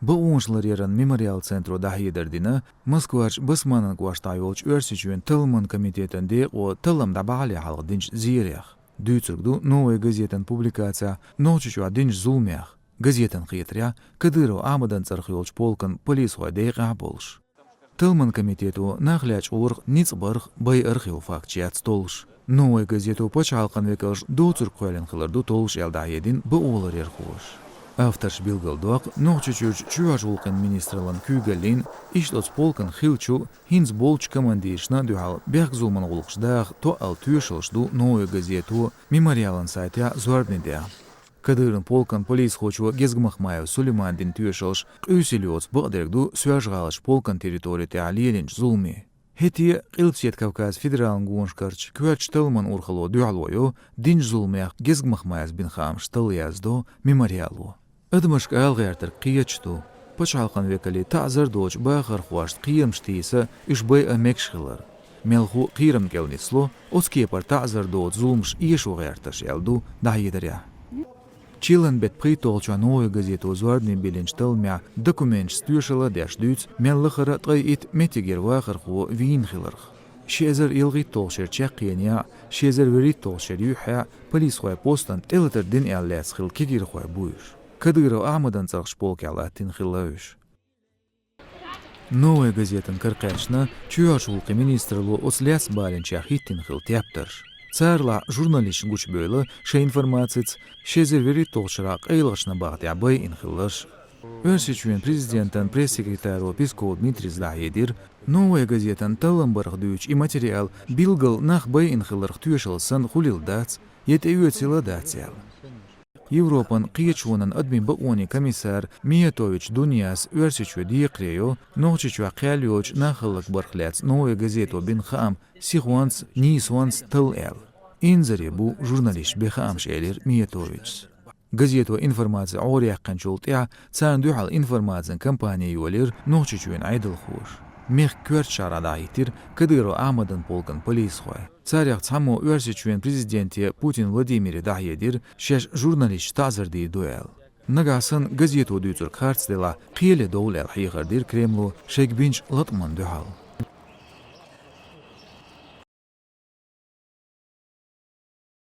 Bu oňşylar ýeren memorial centru dahy ederdiňe Moskwaç basmanyň goştaýyolç örsüçüň Tılman komitetinde o tılymda baly halgy dinç zirýek. Düýçükdi Nowy gazetin publikasiýa noçuçua dinç zulmýak. Gazetin hyýetria Kadyrow amadan çarhyolç polkyn polis hoýdaýga bolş. Tılman komiteti nahlyaç urg Nitsburg bay arxiv fakçiyat stolş. Nowy gazetu poçalqan wekels doçur koýlan hylardy tolş elda edin bu olar ýerhoş. Avtarş bilgildoq noçuçuç çuwajulqyn ministrlaryň kügelin işlots polkyn hilçu hins bolç komandiýşna duhal berg zulman ulqşdaq to al tüýşilşdu Nowy gazetu memorialyn saýtya zwarnede. Kadyryň polkyn polis hoçu gezgmahmaýew Suleymandin tüýşilş öýseliýots bagdergdu süýajgalyş polkyn territoriýety alýelinç zulmy. Heti Qilpset Kavkaz federal guňşkarç Köç Tılman urxalo duýalwoýu dinç zulmyň gezgmahmaýaz bin ham ştalyazdo memorialu. Ödmüşk algyartyr qiýaçdu. Poçalqan wekeli ta'zir doç baýgar hoşt qiýamşdysa işbay emekşgiler. Melhu qiýram gelnislo oskepar ta'zir doç zulmş iýeş ogyartyş eldu daýyderýa. Chilen bet pritolça Nowy gazetu zwarny bilinçdilmä dokument stüýşala däşdüç mellyhara tryit metiger wagar hu wiinhillerg. Şezer ilgit tolşer çaqynya, şezer verit tolşer ýuha polis hoy postan teleterdin ýalas xil kigir hoy buyur. Kadyrow amadan çarx polkalatin xilawş. Nowy gazetin kırqaçna çuýaşulky ministrlu oslas balinçä hitin xil täpdir. Çarla jurnalist güç böle şe informatsiýa şezer verit tolşerak aýlgyşna bagdy bay inhillar. Örsüçüň prezidentin press sekretary Peskov Dmitri Zlahedir Nowy gazetin Talambarg düýç material bilgil nach bay inhillar tüýşilsin hulildats ýeteýetsiladatsiýal. Европан qiýçunyň admin baony komissar Miyatovich Dunyas örsüçü diýekreýo noçuçua qяльоч nahyllyk barhlats Nowy gazetu bin ham sihwans niswans tyl el. Inzeri bu jurnalist beham şeýler Miyatovich. Gazetu informasiýa orýakkan çoltya çan duhal informasiýa kampaniýa ýoler noçuçuň aýdyl hoş. Meh kört şarada ýetir Kadyrow amadan polkyn polis hoy. Çaryak çamo örsüçüň prezidenti Putin Vladimir Dahyedir şeş jurnalist tazirdi duel. Nagasyn gazetu düýçür kartsdela qiýle dowlal hyýgardyr Kremlu şegbinç latman duhal.